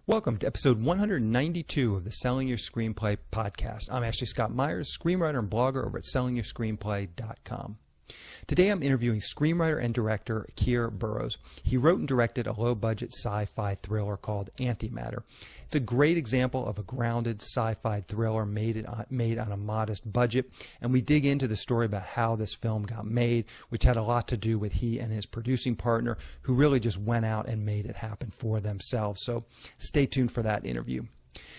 Welcome to episode 192 of the Selling Your Screenplay podcast. I'm actually Scott Myers, screenwriter and blogger over at sellingyourscreenplay.com. Today I'm interviewing screenwriter and director Keir Burrows. He wrote and directed a low-budget sci-fi thriller called Antimatter. It's a great example of a grounded sci-fi thriller made on a modest budget, and we dig into the story about how this film got made, which had a lot to do with he and his producing partner, who really just went out and made it happen for themselves. So stay tuned for that interview.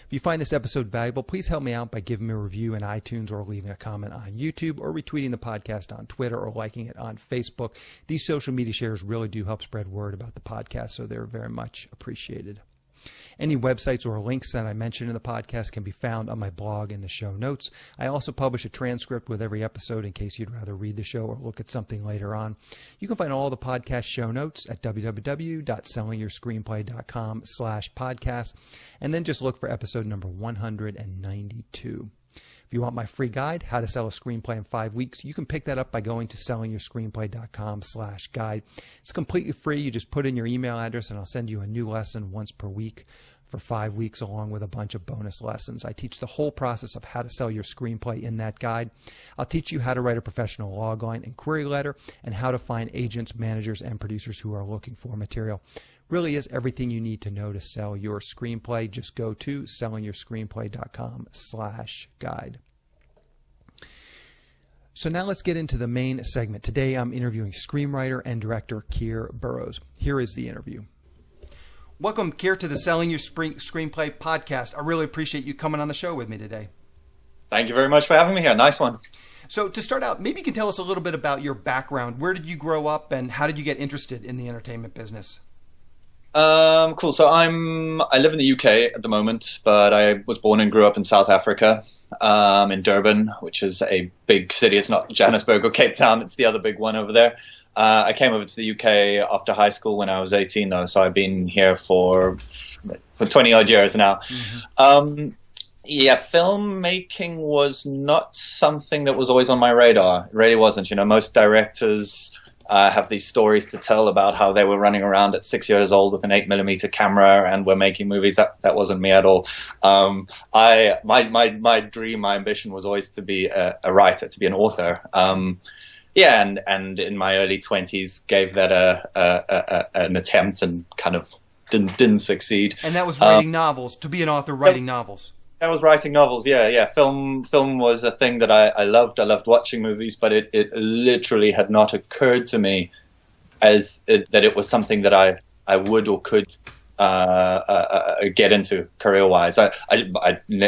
If you find this episode valuable, please help me out by giving me a review in iTunes or leaving a comment on YouTube or retweeting the podcast on Twitter or liking it on Facebook. These social media shares really do help spread word about the podcast, so they're very much appreciated. Any websites or links that I mention in the podcast can be found on my blog in the show notes. I also publish a transcript with every episode in case you'd rather read the show or look at something later on. You can find all the podcast show notes at www.sellingyourscreenplay.com/podcast, and then just look for episode number 192. If you want my free guide, How to Sell a Screenplay in 5 Weeks, you can pick that up by going to sellingyourscreenplay.com/guide. It's completely free. You just put in your email address and I'll send you a new lesson once per week for 5 weeks, along with a bunch of bonus lessons. I teach the whole process of how to sell your screenplay in that guide. I'll teach you how to write a professional logline and query letter and how to find agents, managers, and producers who are looking for material. Really is everything you need to know to sell your screenplay. Just go to sellingyourscreenplay.com/guide. So now let's get into the main segment. Today I'm interviewing screenwriter and director Keir Burrows. Here is the interview. Welcome, Keir, to the Selling Your Screenplay podcast. I really appreciate you coming on the show with me today. Thank you very much for having me here. Nice one. So to start out, maybe you can tell us a little bit about your background. Where did you grow up and how did you get interested in the entertainment business? Cool. So I live in the UK at the moment, but I was born and grew up in South Africa, in Durban, which is a big city. It's not Johannesburg or Cape Town. It's the other big one over there. I came over to the UK after high school when I was 18, though, so I've been here for 20 odd years now. Mm-hmm. Yeah, filmmaking was not something that was always on my radar. It really wasn't. You know, most directors have these stories to tell about how they were running around at 6 years old with an 8mm camera and were making movies. That wasn't me at all. My dream, my ambition was always to be a writer, to be an author. Yeah, and in my early 20s gave that an attempt and kind of didn't succeed. And that was writing novels, to be an author writing novels. I was writing novels, yeah. Film was a thing that I loved. I loved watching movies, but it literally had not occurred to me that it was something that I would or could get into career-wise. I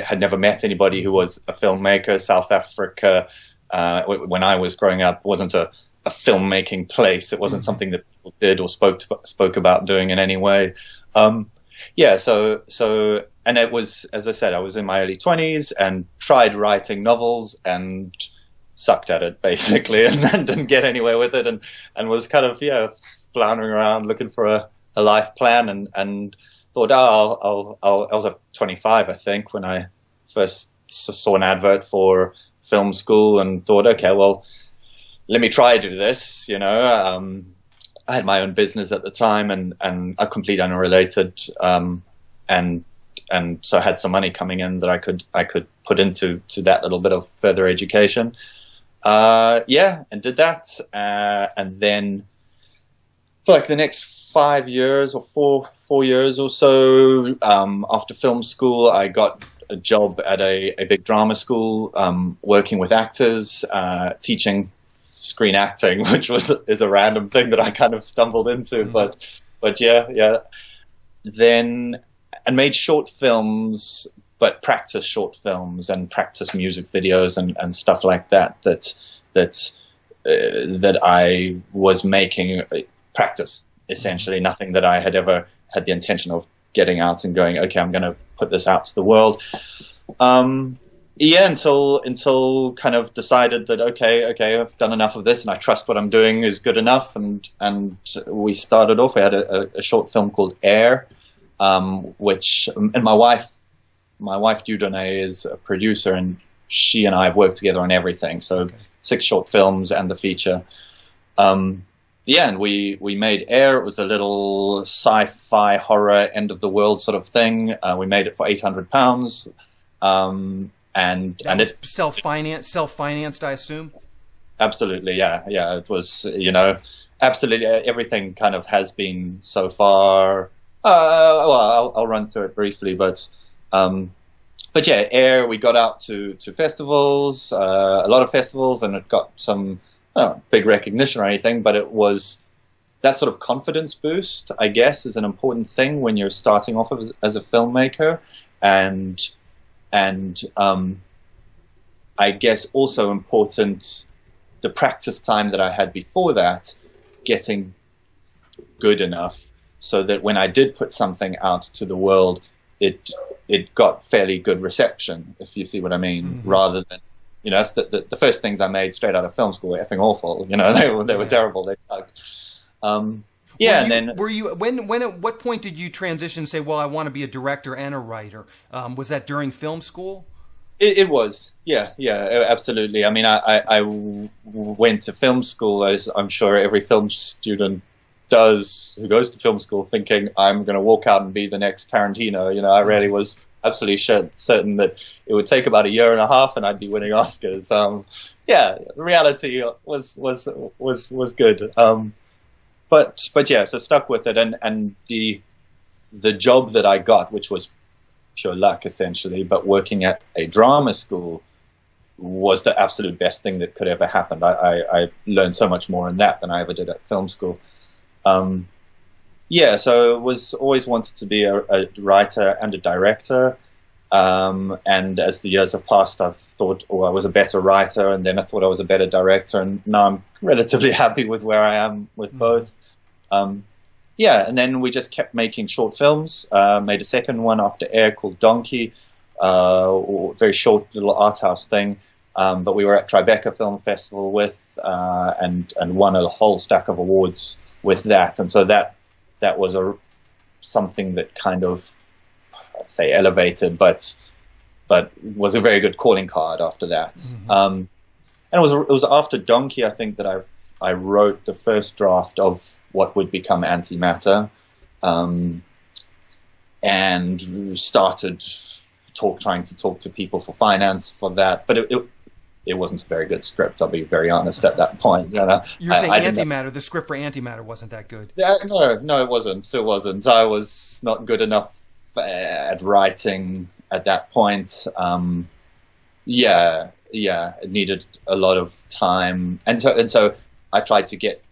had never met anybody who was a filmmaker. South Africa, when I was growing up, wasn't a filmmaking place. It wasn't something that people did or spoke about doing in any way. Yeah, so and it was, as I said, I was in my early 20s and tried writing novels and sucked at it basically, and didn't get anywhere with it, and was kind of floundering around looking for a life plan, and thought, I was 25, I think, when I first saw an advert for film school, and thought, okay, well, let me try to do this, you know. I had my own business at the time, and a completely unrelated, and so I had some money coming in that I could put into that little bit of further education. And did that, and then for like the next 5 years or four years or so, after film school, I got a job at a big drama school, working with actors, teaching screen acting, which is a random thing that I kind of stumbled into, but yeah. Then, and made short films, but practice short films and practice music videos and stuff like that I was making practice, essentially. Nothing that I had ever had the intention of getting out and going, okay, I'm going to put this out to the world. Until kind of decided that okay, I've done enough of this, and I trust what I'm doing is good enough. And we started off. We had a short film called Air, which, and my wife Dudonay is a producer, and she and I have worked together on everything. So 6 short films and the feature. yeah, and we made Air. It was a little sci-fi horror end of the world sort of thing. We made it for £800, and was it self-financed, I assume. absolutely, yeah. It was, absolutely everything kind of has been so far. Well, I'll run through it briefly, but yeah, Air. We got out to festivals, a lot of festivals, and it got some big recognition or anything, but it was that sort of confidence boost, I guess, is an important thing when you're starting off as a filmmaker, and I guess also important the practice time that I had before that, getting good enough so that when I did put something out to the world, it got fairly good reception, if you see what I mean, Mm-hmm. rather than, if the first things I made straight out of film school were effing awful. They were terrible. They sucked. At what point did you transition and say, well, I want to be a director and a writer? Was that during film school? It was, yeah, absolutely. I mean, I went to film school, as I'm sure every film student does who goes to film school, thinking I'm going to walk out and be the next Tarantino. I really was absolutely certain that it would take about a year and a half and I'd be winning Oscars. The reality was good. But yeah, so stuck with it, and the job that I got, which was pure luck essentially, but working at a drama school was the absolute best thing that could ever happen. I learned so much more in that than I ever did at film school. So it was always wanted to be a writer and a director. And as the years have passed, I've thought, I was a better writer, and then I thought I was a better director, and now I'm relatively happy with where I am with both. And then we just kept making short films. Made a second one after Air called Donkey, very short little art house thing. But we were at Tribeca Film Festival with, and won a whole stack of awards with that. And so that was something that kind of, I'd say, elevated, but was a very good calling card after that. Mm-hmm. And it was after Donkey, I think, that I wrote the first draft of what would become Antimatter, and started trying to talk to people for finance for that. But it wasn't a very good script, I'll be very honest at that point. You're saying Antimatter, the script for Antimatter wasn't that good? No, it wasn't. It wasn't. I was not good enough at writing at that point. It needed a lot of time. And so I tried to get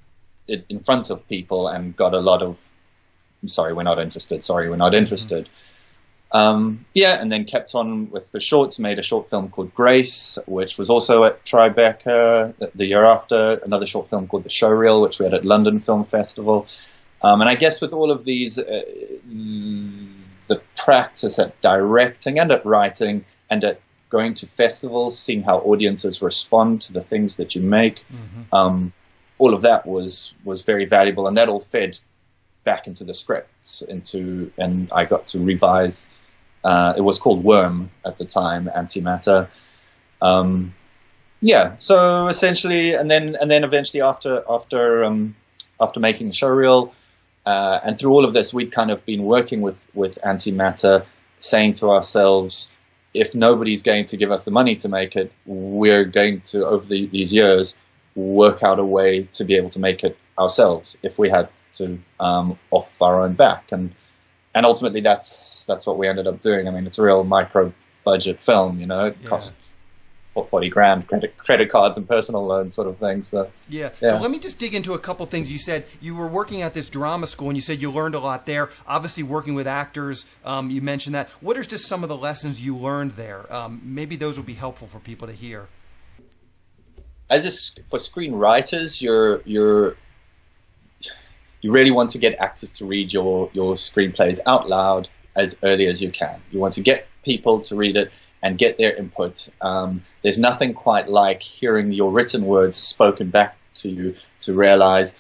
it in front of people and got a lot of, sorry, we're not interested. And then kept on with the shorts, made a short film called Grace, which was also at Tribeca the year after, another short film called The Showreel, which we had at London Film Festival. And I guess with all of these, the practice at directing and at writing and at going to festivals, seeing how audiences respond to the things that you make, all of that was very valuable, and that all fed back into the scripts, and I got to revise. It was called Worm at the time, Antimatter. So essentially, and then eventually after making the showreel, and through all of this, we'd kind of been working with Antimatter, saying to ourselves, if nobody's going to give us the money to make it, we're going to, over these years, work out a way to be able to make it ourselves if we had to, off our own back. And ultimately that's what we ended up doing. I mean, it's a real micro budget film, it cost 40 grand, credit cards and personal loans sort of thing. So So let me just dig into a couple things. You said you were working at this drama school, and you said you learned a lot there. Obviously, working with actors, you mentioned that. What are just some of the lessons you learned there? Maybe those would be helpful for people to hear. For screenwriters, you really want to get actors to read your screenplays out loud as early as you can. You want to get people to read it and get their input. There's nothing quite like hearing your written words spoken back to you to realize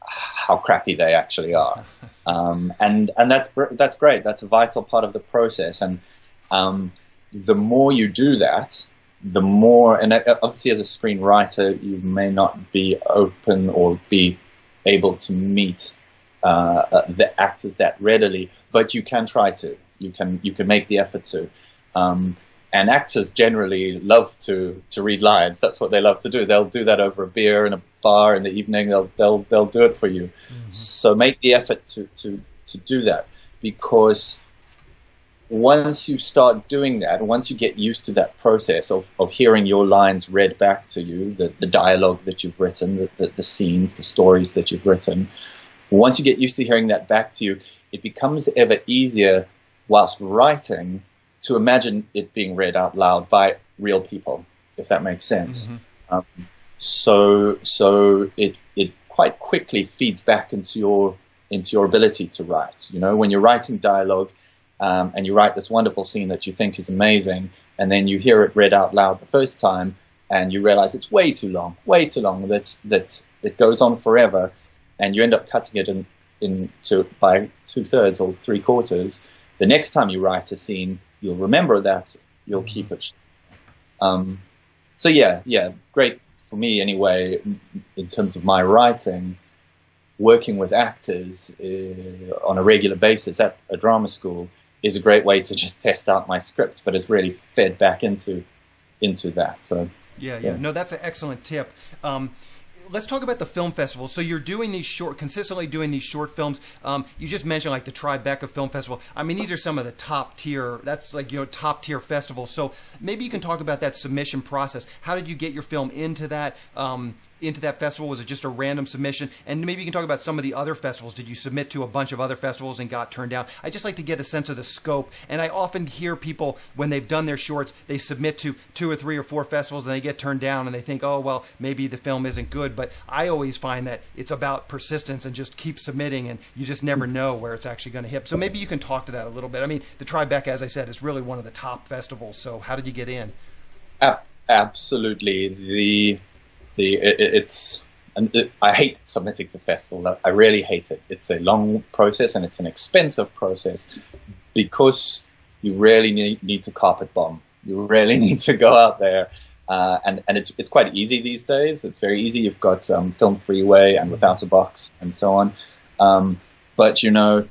how crappy they actually are. And that's great. That's a vital part of the process. And the more you do that, the more, and obviously as a screenwriter, you may not be open or be able to meet the actors that readily, but you can try to. You can make the effort to. And actors generally love to read lines. That's what they love to do. They'll do that over a beer in a bar in the evening. They'll do it for you. Mm-hmm. So make the effort to do that, because once you start doing that, once you get used to that process of hearing your lines read back to you, the dialogue that you've written, the scenes, the stories that you've written, once you get used to hearing that back to you, it becomes ever easier whilst writing to imagine it being read out loud by real people, if that makes sense. Mm-hmm. So it quite quickly feeds back into your ability to write. You know, when you're writing dialogue, and you write this wonderful scene that you think is amazing, and then you hear it read out loud the first time, and you realize it's way too long, that it goes on forever, and you end up cutting it into by 2/3 or 3/4. The next time you write a scene, you'll remember that, you'll keep it. So yeah, great for me anyway, in terms of my writing. Working with actors on a regular basis at a drama school is a great way to just test out my script, but it's really fed back into that. So yeah. No, that's an excellent tip. Let's talk about the film festival. So you're doing consistently doing these short films. You just mentioned like the Tribeca Film Festival. I mean, these are some of the top tier. That's like, you know, top tier festivals. So maybe you can talk about that submission process. How did you get your film into that festival? Was it just a random submission? And maybe you can talk about some of the other festivals. Did you submit to a bunch of other festivals and got turned down? I just like to get a sense of the scope. And I often hear people, when they've done their shorts, they submit to 2 or 3 or 4 festivals and they get turned down and they think, oh, well, maybe the film isn't good. But I always find that it's about persistence and just keep submitting, and you just never know where it's actually going to hit. So maybe you can talk to that a little bit. I mean, the Tribeca, as I said, is really one of the top festivals. So how did you get in? Absolutely. I hate submitting to festivals. I really hate it. It's a long process and it's an expensive process, because you really need to carpet bomb. You really need to go out there, and it's quite easy these days. It's very easy. You've got Film Freeway and Without a Box and so on. But you know,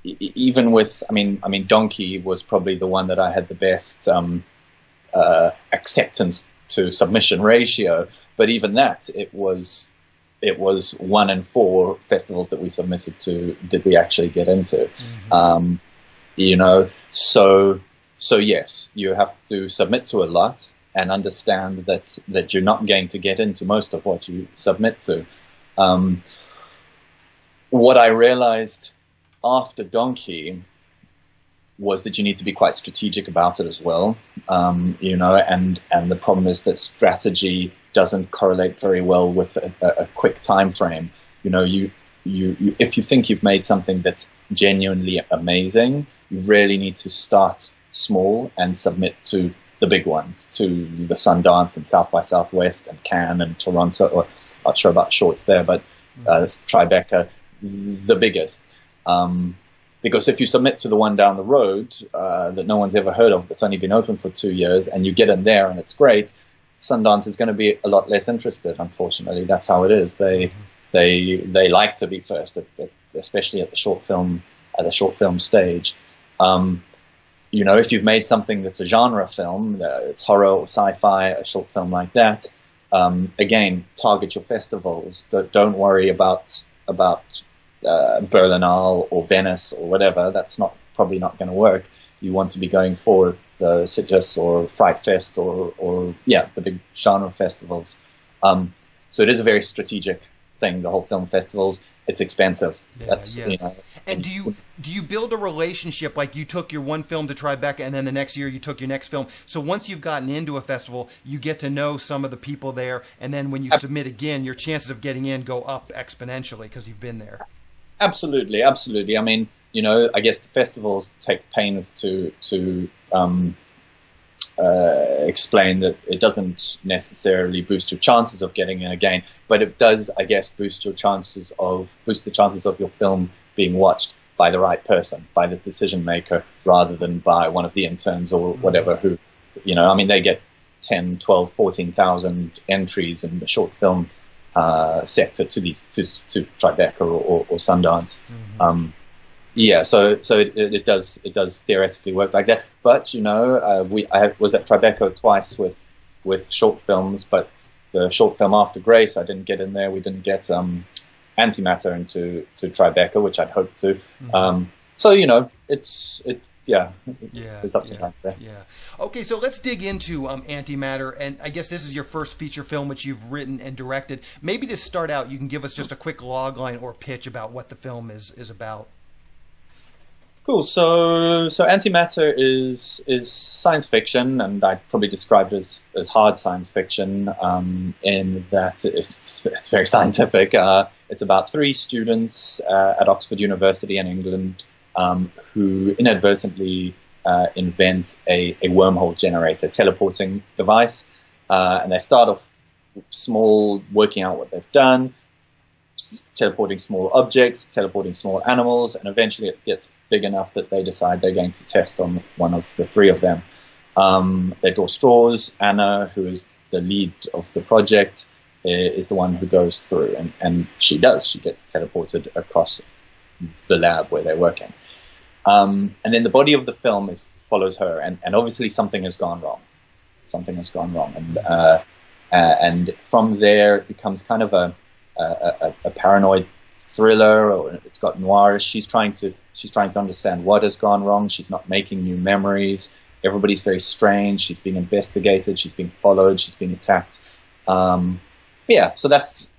even with, I mean, Donkey was probably the one that I had the best acceptance to submission ratio. But even that, it was 1 in 4 festivals that we submitted to did we actually get into. Mm-hmm. You know, so yes, you have to submit to a lot and understand that you're not going to get into most of what you submit to. What I realized after Donkey was that you need to be quite strategic about it as well. You know, and the problem is that strategy doesn't correlate very well with a quick time frame. You know, you if you think you've made something that's genuinely amazing, you really need to start small and submit to the big ones, to the Sundance and South by Southwest and Cannes and Toronto. Or not sure about shorts there, but Tribeca, the biggest. Because if you submit to the one down the road that no one's ever heard of, that's only been open for 2 years, and you get in there and it's great, Sundance is going to be a lot less interested. Unfortunately, that's how it is. They like to be first, especially at the short film stage. You know, if you've made something that's a genre film, it's horror or sci-fi, a short film like that, again, target your festivals. Don't worry about Berlinale or Venice or whatever. That's probably not going to work. You want to be going for the SYS or Fright Fest or the big genre festivals. So it is a very strategic thing, the whole film festivals. It's expensive. You know. And do you build a relationship, like you took your one film to Tribeca and then the next year you took your next film? So once you've gotten into a festival, you get to know some of the people there, and then when you submit again, your chances of getting in go up exponentially because you've been there. Absolutely. I mean, you know, I guess the festivals take pains to explain that it doesn't necessarily boost your chances of getting in again, but it does, I guess, boost the chances of your film being watched by the right person, by the decision maker, rather than by one of the interns or whatever who, you know, I mean, they get 10, 12, 14,000 entries in the short film sector, to Tribeca or Sundance. Mm-hmm. Yeah, so it does theoretically work like that. But I was at Tribeca twice with short films, but the short film After Grace I didn't get in there. We didn't get Antimatter into Tribeca, which I'd hoped to. Mm-hmm. So it's up to time there. Yeah. Okay, so let's dig into Antimatter, and I guess this is your first feature film which you've written and directed. Maybe to start out, you can give us just a quick logline or pitch about what the film is about. Cool. So Antimatter is science fiction, and I'd probably describe it as hard science fiction, in that it's very scientific. It's about 3 students at Oxford University in England who inadvertently invent a wormhole generator, teleporting device, and they start off small, working out what they've done, teleporting small objects, teleporting small animals, and eventually it gets big enough that they decide they're going to test on one of the 3 of them. They draw straws. Anna, who is the lead of the project, is the one who goes through, and she does. She gets teleported across the lab where they're working. And then the body of the film follows her, and obviously something has gone wrong. Something has gone wrong, and from there it becomes kind of a paranoid thriller, or it's got noirish. She's trying to understand what has gone wrong. She's not making new memories. Everybody's very strange. She's being investigated. She's being followed. She's being attacked. So that's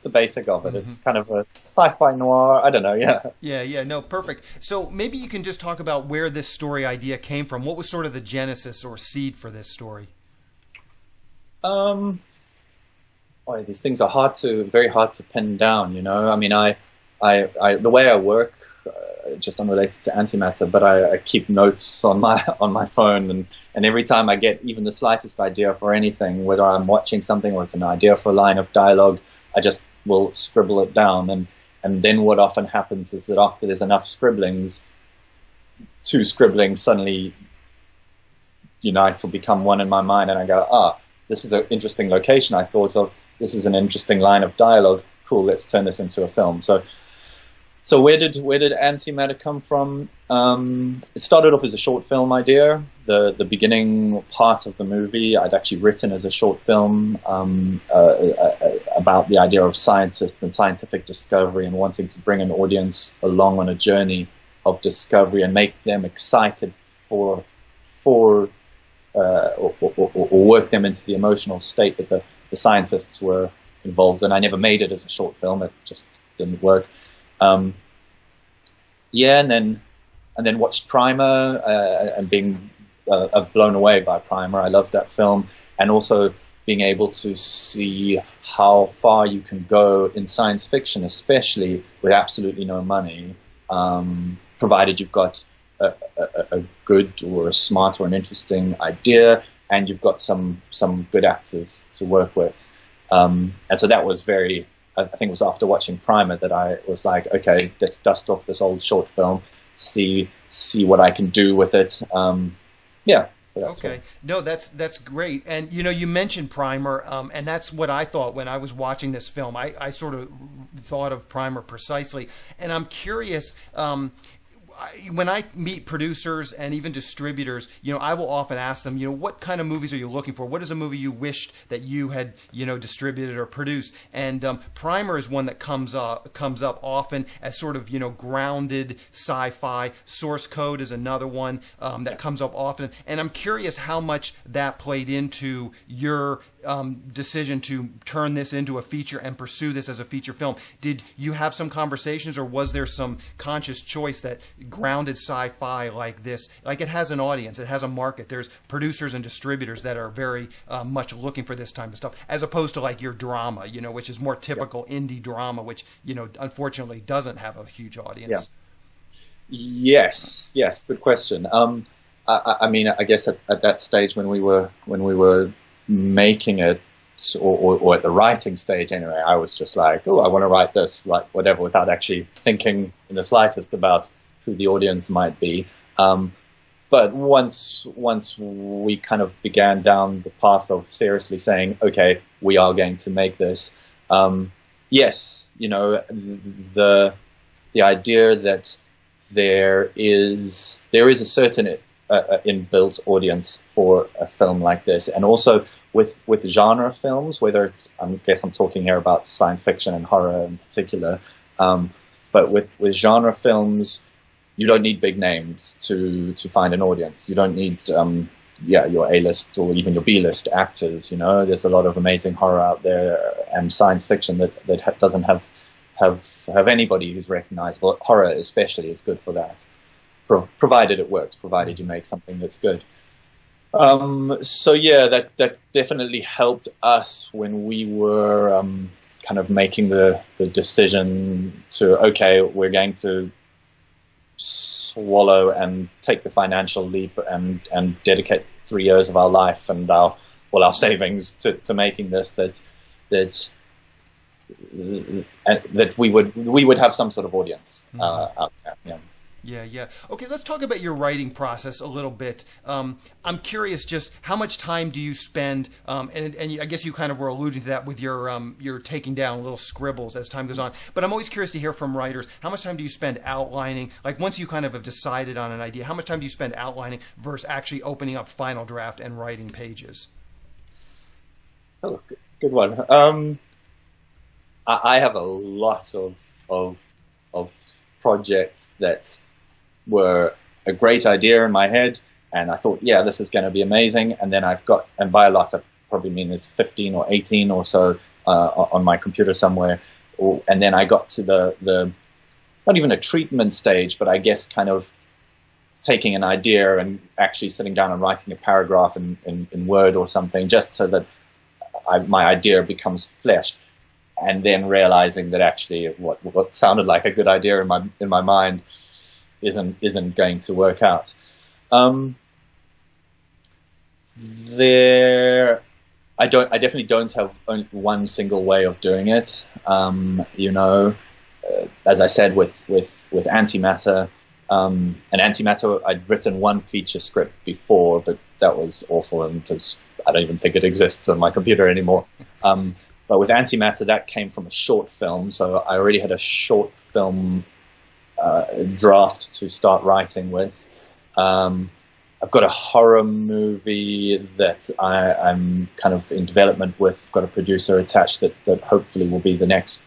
the basic of it. Mm-hmm. It's kind of a sci-fi noir. I don't know. Yeah. No, perfect. So maybe you can just talk about where this story idea came from. What was sort of the genesis or seed for this story? These things are very hard to pin down. I mean, I the way I work, just unrelated to Antimatter, but I keep notes on my phone, and every time I get even the slightest idea for anything, whether I'm watching something or it's an idea for a line of dialogue, I just will scribble it down, and then what often happens is that after there's enough scribblings, 2 scribblings suddenly unite or become one in my mind, and I go, this is an interesting location I thought of. This is an interesting line of dialogue. Cool, let's turn this into a film. So where did Antimatter come from? It started off as a short film idea. The beginning part of the movie I'd actually written as a short film about the idea of scientists and scientific discovery, and wanting to bring an audience along on a journey of discovery and make them excited or work them into the emotional state that the scientists were involved in. I never made it as a short film. It just didn't work. And then watched Primer and being blown away by Primer. I loved that film, and also being able to see how far you can go in science fiction, especially with absolutely no money, provided you've got a good or a smart or an interesting idea, and you've got some good actors to work with. And so that was I think it was after watching Primer that I was like, okay, let's dust off this old short film, see what I can do with it. Okay. No, that's great. And you mentioned Primer, and that's what I thought when I was watching this film. I sort of thought of Primer precisely, and I'm curious. When I meet producers and even distributors, I will often ask them, what kind of movies are you looking for? What is a movie you wished that you had, distributed or produced? And Primer is one that comes up often as sort of, grounded sci-fi. Source Code is another one that comes up often. And I'm curious how much that played into your decision to turn this into a feature and pursue this as a feature film. Did you have some conversations, or was there some conscious choice that grounded sci-fi like this, like it has an audience, it has a market, there's producers and distributors that are very much looking for this type of stuff, as opposed to like your drama, which is more typical indie drama, which unfortunately doesn't have a huge audience? Yes, good question. I mean, I guess at that stage when we were making it, or at the writing stage anyway, I was just like, I want to write this, like whatever, without actually thinking in the slightest about who the audience might be. But once we kind of began down the path of seriously saying, okay, we are going to make this, Yes, the idea that there is a certain inbuilt audience for a film like this, and also with genre films, whether it's, I guess I'm talking here about science fiction and horror in particular, but with genre films, you don't need big names to find an audience. You don't need your A-list or even your B-list actors. There's a lot of amazing horror out there and science fiction that doesn't have anybody who's recognizable. Horror especially is good for that, provided it works, provided you make something that's good. So yeah, that definitely helped us when we were kind of making the decision to, okay, we're going to swallow and take the financial leap and dedicate 3 years of our life and our savings to making this, that we would have some sort of audience out there. Yeah. Okay, let's talk about your writing process a little bit. I'm curious, just how much time do you spend? And I guess you kind of were alluding to that with your taking down little scribbles as time goes on. But I'm always curious to hear from writers. How much time do you spend outlining? Like once you kind of have decided on an idea, how much time do you spend outlining versus actually opening up final draft and writing pages? Oh, good one. I have a lot of projects that were a great idea in my head, and I thought, yeah, this is going to be amazing. And then and by a lot, I probably mean there's 15 or 18 or so on my computer somewhere. And then I got to the not even a treatment stage, but I guess kind of taking an idea and actually sitting down and writing a paragraph in Word or something, just so that my idea becomes fleshed. And then realizing that actually what sounded like a good idea in my mind isn't going to work out. I definitely don't have one single way of doing it. As I said with Antimatter, and Antimatter, I'd written one feature script before, but that was awful, and I don't even think it exists on my computer anymore. But with Antimatter, that came from a short film, so I already had a short film draft to start writing with. I've got a horror movie that I'm kind of in development with. I've got a producer attached that hopefully will be the next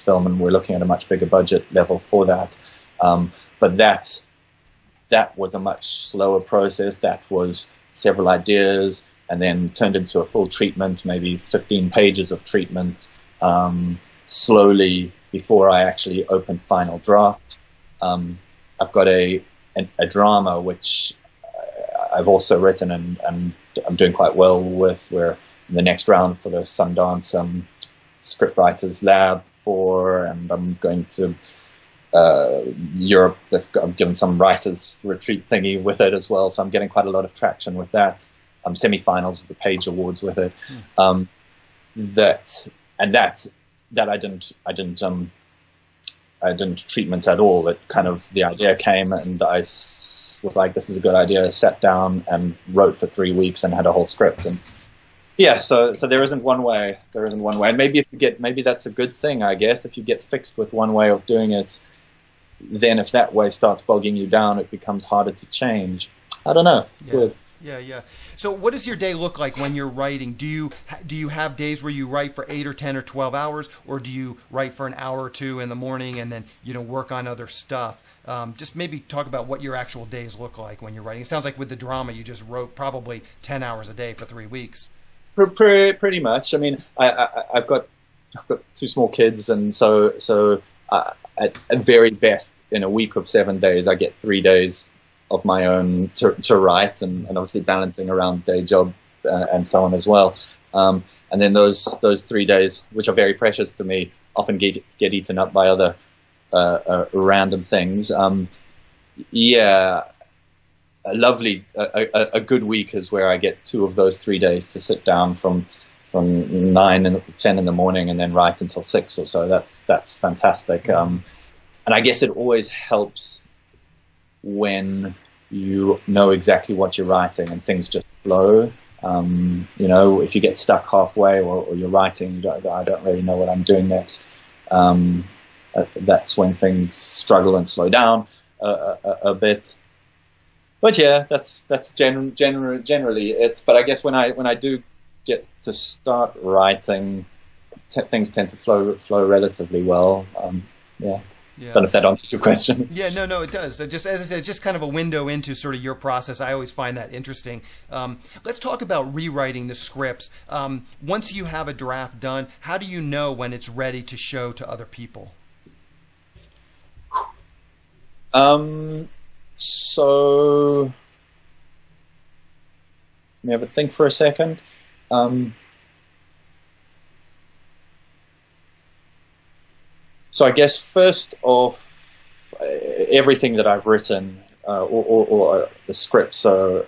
film, and we're looking at a much bigger budget level for that. But that was a much slower process. That was several ideas, and then turned into a full treatment, maybe 15 pages of treatment, slowly before I actually opened final draft. I've got a drama which I've also written and I'm doing quite well with. We're in the next round for the Sundance Scriptwriters Lab and I'm going to Europe. I've given some writers retreat thingy with it as well, so I'm getting quite a lot of traction with that. Semi-finals of the Page Awards with it. That I didn't treatment at all. It kind of, the idea came and I was like, this is a good idea. Sat down and wrote for 3 weeks and had a whole script. And yeah, so there isn't one way. And maybe that's a good thing, I guess. If you get fixed with one way of doing it, then if that way starts bogging you down, it becomes harder to change. I don't know. Yeah. Good. Yeah. So what does your day look like when you're writing? Do you have days where you write for 8 or 10 or 12 hours, or do you write for an hour or two in the morning and then work on other stuff? Just maybe talk about what your actual days look like when you're writing. It sounds like with the drama you just wrote probably 10 hours a day for 3 weeks. Pretty much. I mean, I've got 2 small kids, and so at very best in a week of 7 days I get 3 days of my own to write, and obviously balancing around day job and so on as well. And then those 3 days, which are very precious to me, often get eaten up by other random things. A good week is where I get 2 of those 3 days to sit down from 9 and 10 in the morning and then write until 6 or so. That's fantastic. And I guess it always helps when you know exactly what you're writing and things just flow. You know, if you get stuck halfway or you're writing, I don't really know what I'm doing next. That's when things struggle and slow down a bit. But yeah, that's generally it. But I guess when I do get to start writing, things tend to flow relatively well. Yeah. Yeah. Don't know if that answers your question. Yeah, no, it does. Just as I said, just kind of a window into sort of your process. I always find that interesting. Let's talk about rewriting the scripts. Once you have a draft done, how do you know when it's ready to show to other people? So let me have a think for a second. So I guess first off, everything that I've written, or the scripts that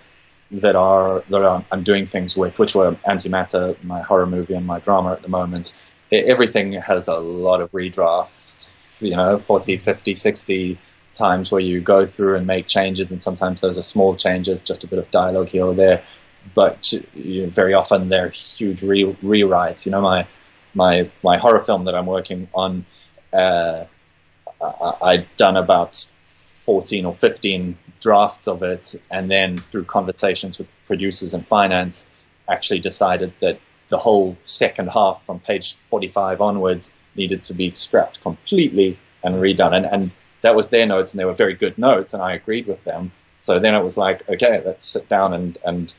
I'm doing things with, which were Antimatter, my horror movie, and my drama at the moment, everything has a lot of redrafts, 40, 50, 60 times where you go through and make changes, and sometimes those are small changes, just a bit of dialogue here or there, but very often they're huge rewrites. My horror film that I'm working on, I'd done about 14 or 15 drafts of it, and then through conversations with producers and finance, actually decided that the whole second half from page 45 onwards needed to be scrapped completely and redone. And that was their notes, and they were very good notes, and I agreed with them. So then it was like, okay, let's sit down and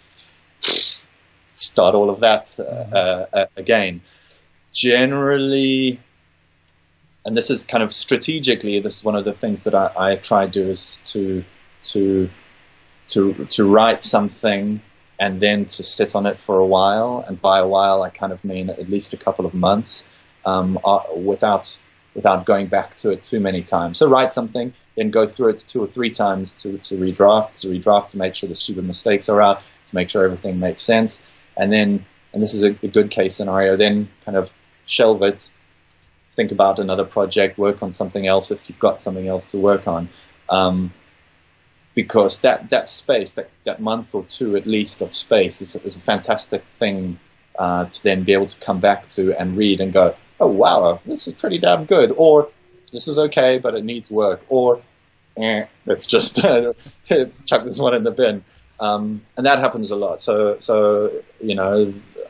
start all of that again. Generally, and this is kind of strategically, this is one of the things that I try to do, is to write something and then to sit on it for a while. And by a while, I kind of mean at least a couple of months, without going back to it too many times. So write something, then go through it 2 or 3 times to redraft, to make sure the stupid mistakes are out, to make sure everything makes sense. And then, and this is a good case scenario, then kind of shelve it, think about another project, work on something else if you've got something else to work on. Because that space, that month or 2 at least of space is a fantastic thing to then be able to come back to and read and go, oh wow, this is pretty damn good, or this is okay but it needs work, or let's just chuck this one in the bin. And that happens a lot. So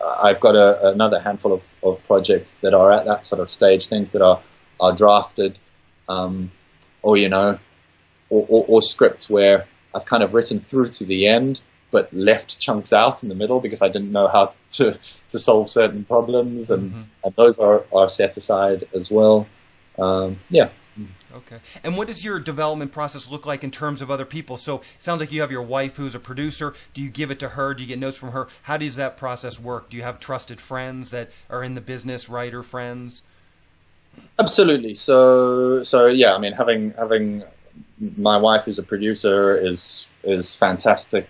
I've got another handful of projects that are at that sort of stage, things that are drafted, or scripts where I've kind of written through to the end but left chunks out in the middle because I didn't know how to solve certain problems, and those are set aside as well. Yeah. Okay. And what does your development process look like in terms of other people? So it sounds like you have your wife who's a producer. Do you give it to her? Do you get notes from her? How does that process work? Do you have trusted friends that are in the business, writer friends? Absolutely. So yeah, I mean, having my wife who's a producer is fantastic,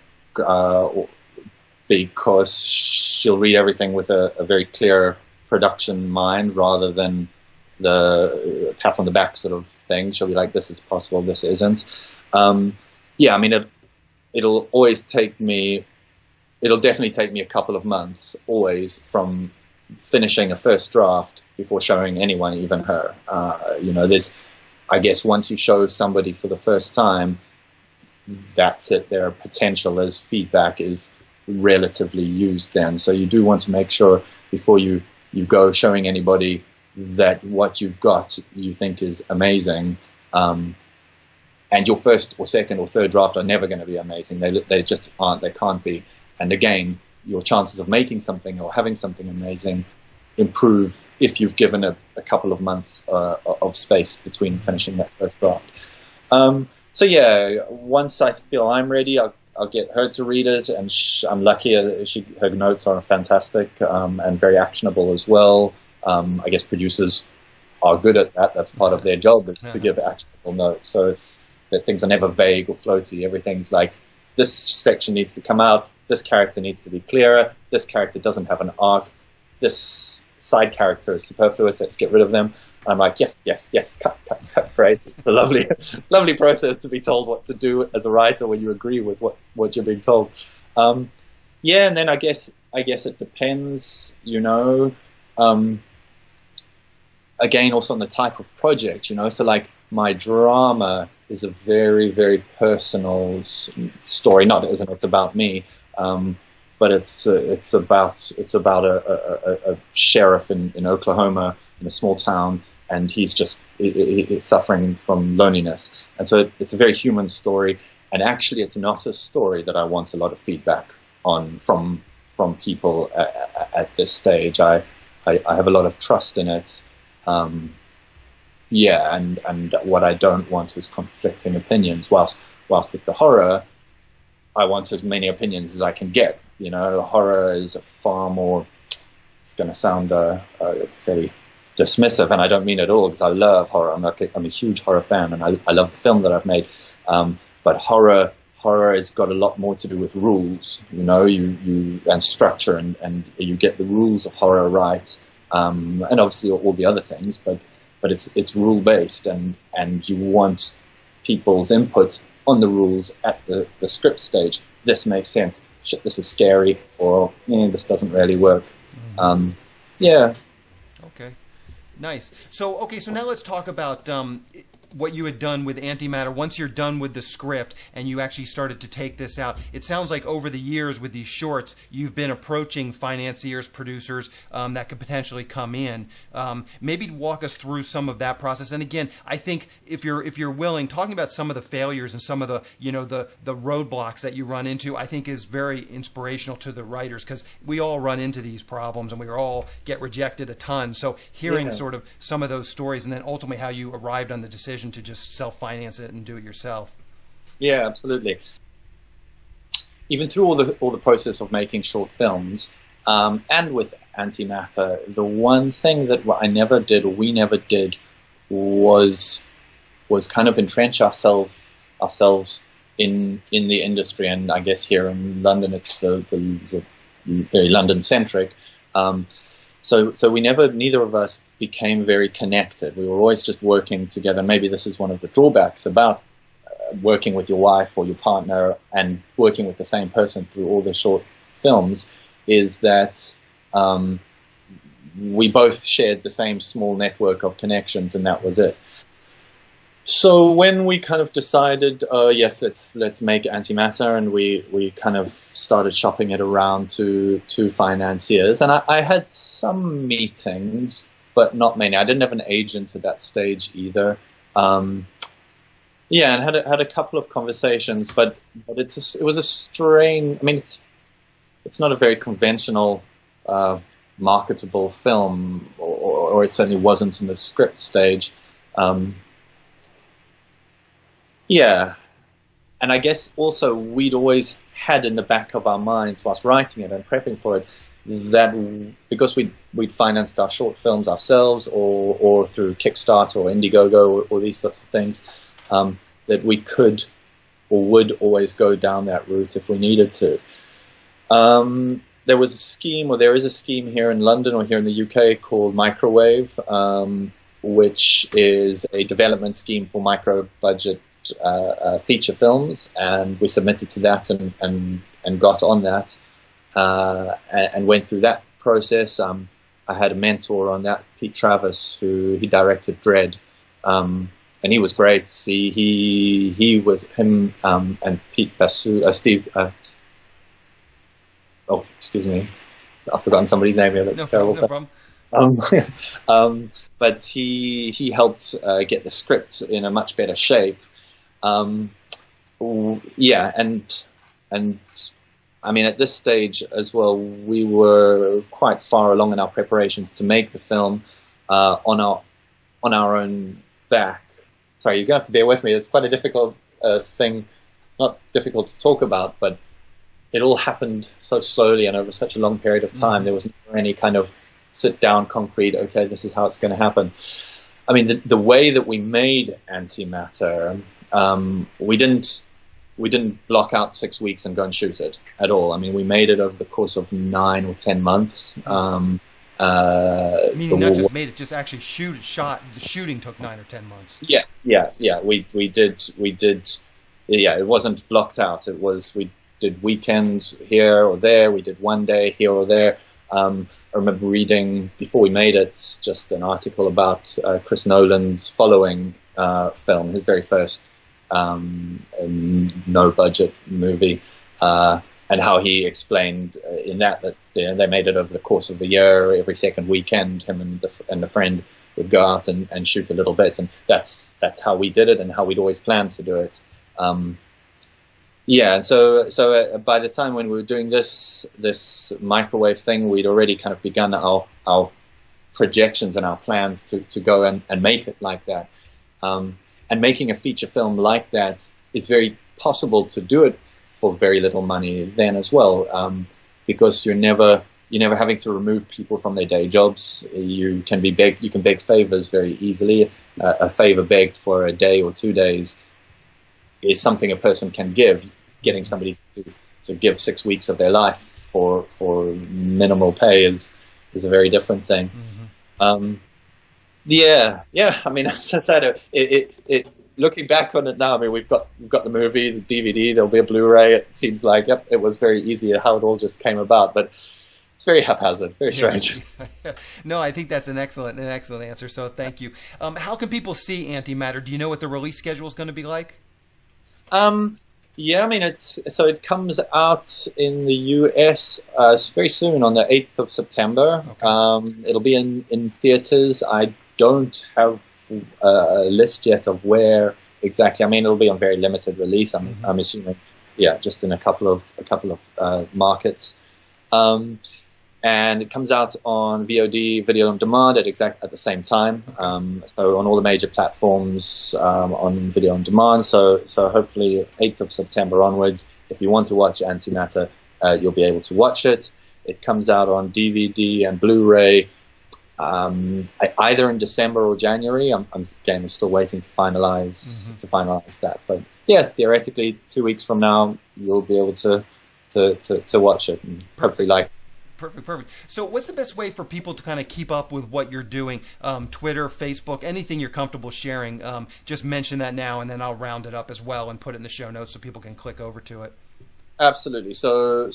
because she'll read everything with a very clear production mind rather than the pat on the back sort of thing. She'll be like, this is possible, this isn't. Yeah, I mean, it'll definitely take me a couple of months, always, from finishing a first draft before showing anyone, even her. I guess once you show somebody for the first time, that's it. Their potential as feedback is relatively used then. So you do want to make sure before you go showing anybody that what you've got you think is amazing. And your first or second or third draft are never going to be amazing. They just aren't. They can't be. And again, your chances of making something or having something amazing improve if you've given a couple of months of space between finishing that first draft. So yeah, once I feel I'm ready, I'll get her to read it, and I'm lucky. Her notes are fantastic and very actionable as well. I guess producers are good at that. That's part of their job, is to give actionable notes. So it's that things are never vague or floaty. Everything's like, this section needs to come out, this character needs to be clearer, this character doesn't have an arc, this side character is superfluous, let's get rid of them. I'm like, yes, cut, great. It's a lovely process to be told what to do as a writer when you agree with what you're being told. Yeah, and then I guess it depends, um, again, also on the type of project, So like my drama is a very, very personal story, not as in it's about me, but it's about a sheriff in Oklahoma in a small town, and he's just he's suffering from loneliness, and so it's a very human story. And actually, it's not a story that I want a lot of feedback on from people at this stage. I have a lot of trust in it. Yeah, and what I don't want is conflicting opinions. Whilst with the horror, I want as many opinions as I can get. Horror is a far more. It's going to sound very dismissive, and I don't mean it at all, because I love horror. I'm a huge horror fan, and I love the film that I've made. But horror has got a lot more to do with rules, you and structure, and you get the rules of horror right, and obviously all the other things, but it's rule based, and you want people's input on the rules at the script stage. This makes sense. Shit, this is scary, or this doesn't really work. Yeah. Okay. Nice. So now let's talk about what you had done with Antimatter. Once you're done with the script and you actually started to take this out, it sounds like over the years with these shorts, you've been approaching financiers, producers that could potentially come in. Maybe walk us through some of that process. And again, I think if you're willing, talking about some of the failures and some of the the roadblocks that you run into, I think is very inspirational to the writers, because we all run into these problems and we all get rejected a ton. So hearing sort of some of those stories, and then ultimately how you arrived on the decision to just self-finance it and do it yourself. Yeah, absolutely. Even through all the process of making short films, and with Antimatter, the one thing that we never did was kind of entrench ourselves in the industry. And I guess here in London, it's the very London centric. So neither of us became very connected. We were always just working together. Maybe this is one of the drawbacks about working with your wife or your partner and working with the same person through all the short films, is that we both shared the same small network of connections, and that was it. So when we kind of decided, yes, let's make Antimatter, and we kind of started shopping it around to financiers, and I had some meetings, but not many. I didn't have an agent at that stage either. Yeah, and had a couple of conversations, but it was a strange. I mean, it's not a very conventional marketable film, or it certainly wasn't in the script stage. Yeah, and I guess also we'd always had in the back of our minds whilst writing it and prepping for it that because we'd financed our short films ourselves or through Kickstarter or Indiegogo or these sorts of things, that we could or would always go down that route if we needed to. There was a scheme, or there is a scheme here in London or here in the UK called Microwave, which is a development scheme for micro-budget feature films, and we submitted to that and got on that, and went through that process. I had a mentor on that, Pete Travis, he directed Dread, and he was great. He was him and Pete Steve. Oh, excuse me, I've forgotten somebody's name here. That's terrible. No problem. But he helped get the script in a much better shape. Yeah, and I mean, at this stage as well, we were quite far along in our preparations to make the film on our own back. Sorry, you're gonna have to bear with me. It's quite a difficult thing, not difficult to talk about, but it all happened so slowly and over such a long period of time. There was never any kind of sit down concrete, okay, this is how it's going to happen. I mean, the way that we made Antimatter, we didn't block out 6 weeks and go and shoot it at all. I mean, we made it over the course of 9 or 10 months. Meaning not just made it, just actually shot. The shooting took 9 or 10 months. Yeah. We did. Yeah, it wasn't blocked out. It was did weekends here or there. We did one day here or there. I remember reading, before we made it, just an article about Chris Nolan's following film, his very first no-budget movie, and how he explained in that they made it over the course of the year. Every second weekend, him and a friend would go out and shoot a little bit, and that's how we did it and how we'd always planned to do it. And so by the time when we were doing this microwave thing, we'd already kind of begun our projections and our plans to go and make it like that. And making a feature film like that, it's very possible to do it for very little money then as well, because you're never having to remove people from their day jobs. You can beg favors very easily. A favor begged for a day or 2 days is something a person can give. Getting somebody to give 6 weeks of their life for minimal pay is a very different thing. Mm-hmm. I mean, as I said, looking back on it now, I mean, we've got the movie, the DVD, there'll be a Blu-ray. It seems like it was very easy how it all just came about, but it's very haphazard, very strange. Yeah. No, I think that's an excellent answer. So thank you. How can people see Antimatter? Do you know what the release schedule is going to be like? Yeah, I mean, it comes out in the US very soon on the 8th of September. Okay. It'll be in theaters. I don't have a list yet of where exactly. I mean, it'll be on very limited release. I'm assuming, just in a couple of markets. And it comes out on VOD, video on demand, at the same time. So on all the major platforms on video on demand. So hopefully 8th of September onwards, if you want to watch Antimatter, you'll be able to watch it. It comes out on DVD and Blu-ray either in December or January. I'm still waiting to finalize that. But yeah, theoretically, 2 weeks from now, you'll be able to watch it and hopefully like it. Perfect. So what's the best way for people to kind of keep up with what you're doing? Twitter, Facebook, anything you're comfortable sharing, just mention that now, and then I'll round it up as well and put it in the show notes so people can click over to it. Absolutely. So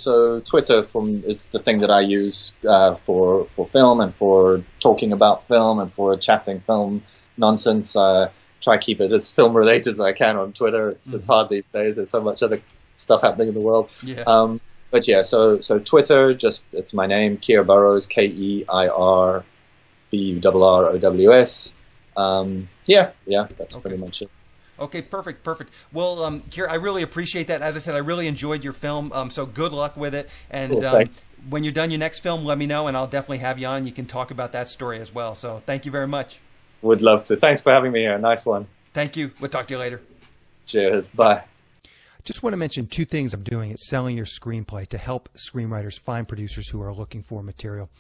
Twitter is the thing that I use for film and for talking about film and for chatting film nonsense. Try to keep it as film related as I can on Twitter. It's hard these days. There's so much other stuff happening in the world. Yeah. But yeah, so Twitter, it's my name, Keir Burrows, KeirBurrows. That's pretty much it. Okay, perfect. Well, Keir, I really appreciate that. As I said, I really enjoyed your film, so good luck with it. And cool, when you're done your next film, let me know, and I'll definitely have you on, and you can talk about that story as well. So thank you very much. Would love to. Thanks for having me here. Nice one. Thank you. We'll talk to you later. Cheers. Bye. Just want to mention 2 things I'm doing at Selling Your Screenplay to help screenwriters find producers who are looking for material.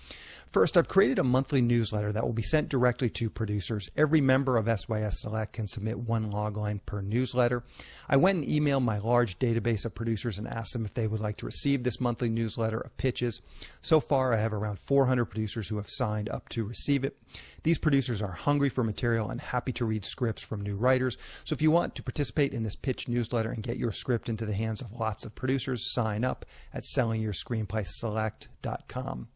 First, I've created a monthly newsletter that will be sent directly to producers. Every member of SYS Select can submit 1 logline per newsletter. I went and emailed my large database of producers and asked them if they would like to receive this monthly newsletter of pitches. So far, I have around 400 producers who have signed up to receive it. These producers are hungry for material and happy to read scripts from new writers. So if you want to participate in this pitch newsletter and get your script into the hands of lots of producers, sign up at sellingyourscreenplayselect.com.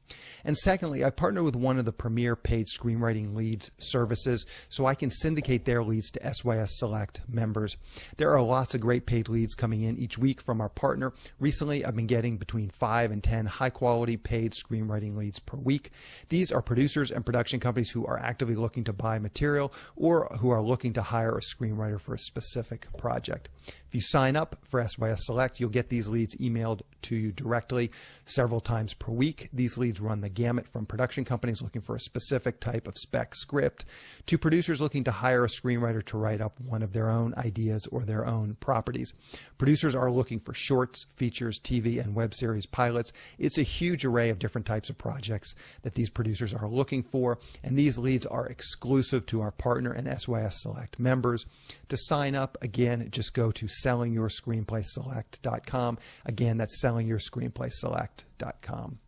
And secondly, I partnered with one of the premier paid screenwriting leads services so I can syndicate their leads to SYS Select members. There are lots of great paid leads coming in each week from our partner. Recently, I've been getting between 5 and 10 high-quality paid screenwriting leads per week. These are producers and production companies who are actively looking to buy material or who are looking to hire a screenwriter for a specific project. If you sign up for SYS Select, you'll get these leads emailed to you directly several times per week. These leads run the gamut from production companies looking for a specific type of spec script to producers looking to hire a screenwriter to write up one of their own ideas or their own properties. Producers are looking for shorts, features, TV, and web series pilots. It's a huge array of different types of projects that these producers are looking for, and these leads are exclusive to our partner and SYS Select members. To sign up, again, just go to sellingyourscreenplayselect.com. Again, that's sellingyourscreenplayselect.com.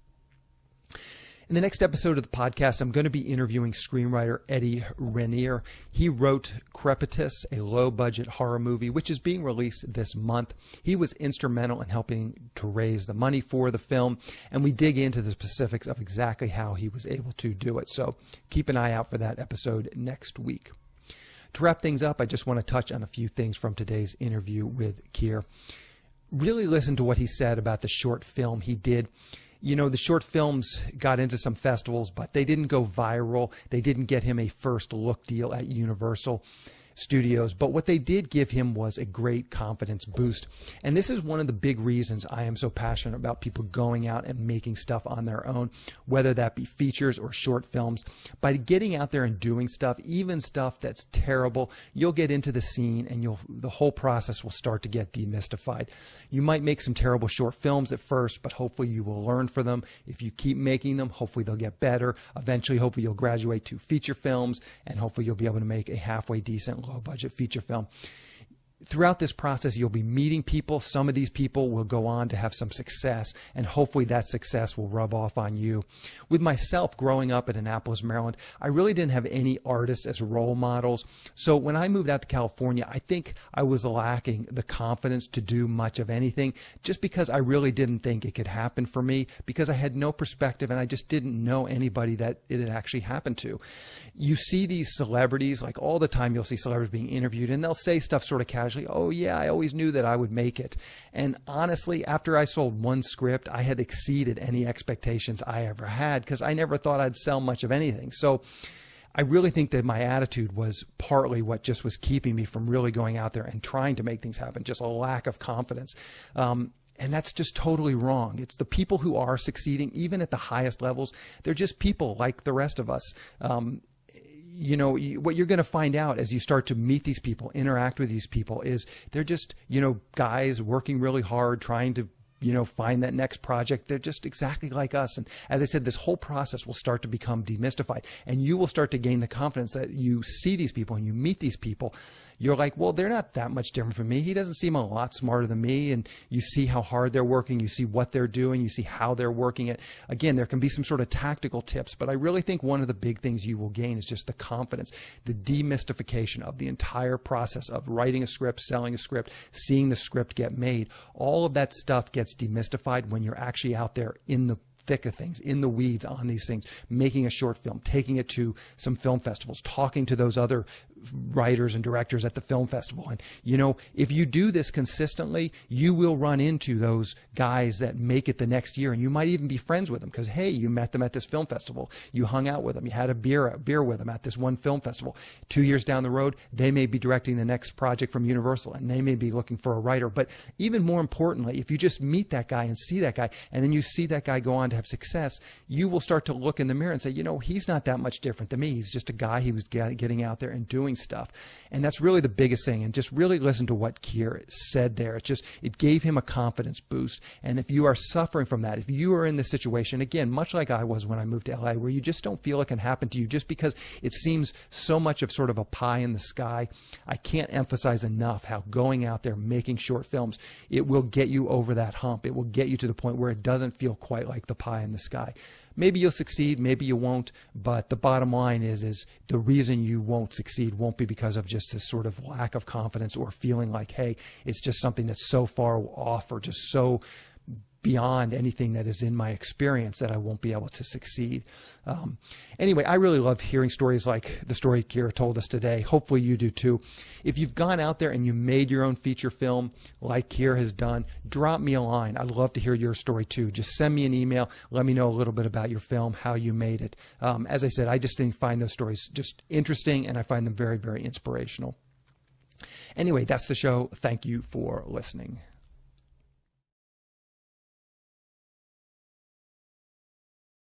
In the next episode of the podcast, I'm going to be interviewing screenwriter Eddie Renier. He wrote Crepitus, a low-budget horror movie, which is being released this month. He was instrumental in helping to raise the money for the film, and we dig into the specifics of exactly how he was able to do it. So keep an eye out for that episode next week. To wrap things up, I just want to touch on a few things from today's interview with Keir. Really listen to what he said about the short film he did. You know, the short films got into some festivals, but they didn't go viral. They didn't get him a first look deal at Universal Studios, but what they did give him was a great confidence boost. And this is one of the big reasons I am so passionate about people going out and making stuff on their own, whether that be features or short films. By getting out there and doing stuff, even stuff that's terrible, you'll get into the scene and the whole process will start to get demystified. You might make some terrible short films at first, but hopefully you will learn from them. If you keep making them, hopefully they'll get better. Eventually, hopefully you'll graduate to feature films, and hopefully you'll be able to make a halfway decent low-budget feature film. Throughout this process, you'll be meeting people. Some of these people will go on to have some success, and hopefully that success will rub off on you. With myself, growing up in Annapolis, Maryland, I really didn't have any artists as role models. So when I moved out to California, I think I was lacking the confidence to do much of anything, just because I really didn't think it could happen for me, because I had no perspective and I just didn't know anybody that it had actually happened to. You see these celebrities, like all the time you'll see celebrities being interviewed, and they'll say stuff sort of casually. Oh yeah, I always knew that I would make it. And honestly, after I sold one script, I had exceeded any expectations I ever had, because I never thought I'd sell much of anything. So I really think that my attitude was partly what just was keeping me from really going out there and trying to make things happen, just a lack of confidence. And that's just totally wrong. It's the people who are succeeding, even at the highest levels. They're just people like the rest of us. You know, what you're going to find out as you start to meet these people, interact with these people, is they're just, you know, guys working really hard, trying to, you know, find that next project. They're just exactly like us. And as I said, this whole process will start to become demystified, and you will start to gain the confidence that you see these people and you meet these people. You're like, well, they're not that much different from me. He doesn't seem a lot smarter than me. And you see how hard they're working. You see what they're doing. You see how they're working it. Again, there can be some sort of tactical tips, but I really think one of the big things you will gain is just the confidence, the demystification of the entire process of writing a script, selling a script, seeing the script get made. All of that stuff gets demystified when you're actually out there in the thick of things, in the weeds on these things, making a short film, taking it to some film festivals, talking to those other writers and directors at the film festival. And, you know, if you do this consistently, you will run into those guys that make it the next year, and you might even be friends with them because, hey, you met them at this film festival, you hung out with them, you had a beer with them at this one film festival. 2 years down the road, they may be directing the next project from Universal, and they may be looking for a writer. But even more importantly, if you just meet that guy and see that guy, and then you see that guy go on to have success, you will start to look in the mirror and say, you know, he's not that much different than me. He's just a guy who was getting out there and doing stuff. And that's really the biggest thing. And just really listen to what Keir said there. It gave him a confidence boost. And if you are suffering from that, if you are in this situation, again, much like I was when I moved to LA, where you just don't feel it can happen to you just because it seems so much of sort of a pie in the sky, I can't emphasize enough how going out there, making short films, it will get you over that hump. It will get you to the point where it doesn't feel quite like the pie in the sky. Maybe you'll succeed, maybe you won't, but the bottom line is the reason you won't succeed won't be because of just this sort of lack of confidence or feeling like, hey, it's just something that's so far off or just so beyond anything that is in my experience that I won't be able to succeed. Anyway, I really love hearing stories like the story Keir told us today. Hopefully you do too. If you've gone out there and you made your own feature film like Keir has done, drop me a line. I'd love to hear your story too. Just send me an email. Let me know a little bit about your film, how you made it. As I said, I just find those stories just interesting, and I find them very, very inspirational. Anyway, that's the show. Thank you for listening.